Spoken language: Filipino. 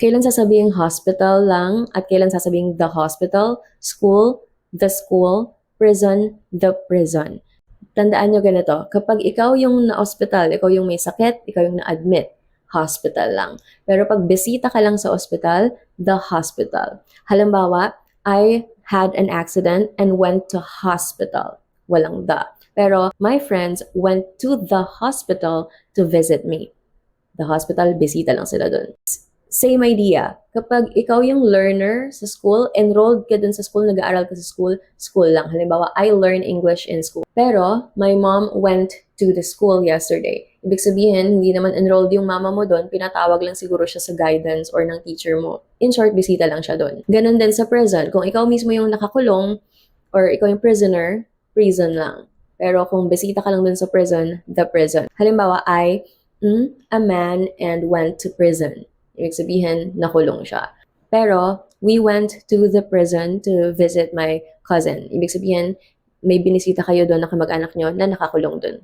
Kailan sasabing hospital lang at kailan sasabing the hospital, school, the school, prison, the prison. Tandaan nyo ganito, kapag ikaw yung na-hospital, ikaw yung may sakit, ikaw yung na-admit, hospital lang. Pero pag bisita ka lang sa hospital, the hospital. Halimbawa, I had an accident and went to hospital. Walang the. Pero my friends went to the hospital to visit me. The hospital, bisita lang sila dun. Same idea. Kapag ikaw yung learner sa school, enrolled ka dun sa school, nag-aaral ka sa school, school lang. Halimbawa, I learn English in school. Pero, my mom went to the school yesterday. Ibig sabihin, hindi naman enrolled yung mama mo doon, pinatawag lang siguro siya sa guidance or ng teacher mo. In short, bisita lang siya doon. Ganon din sa prison. Kung ikaw mismo yung nakakulong, or ikaw yung prisoner, prison lang. Pero kung bisita ka lang dun sa prison, the prison. Halimbawa, a man and went to prison. Ibig sabihin, nakulong siya. Pero, we went to the prison to visit my cousin. Ibig sabihin, may binisita kayo doon na kamag-anak nyo na nakakulong doon.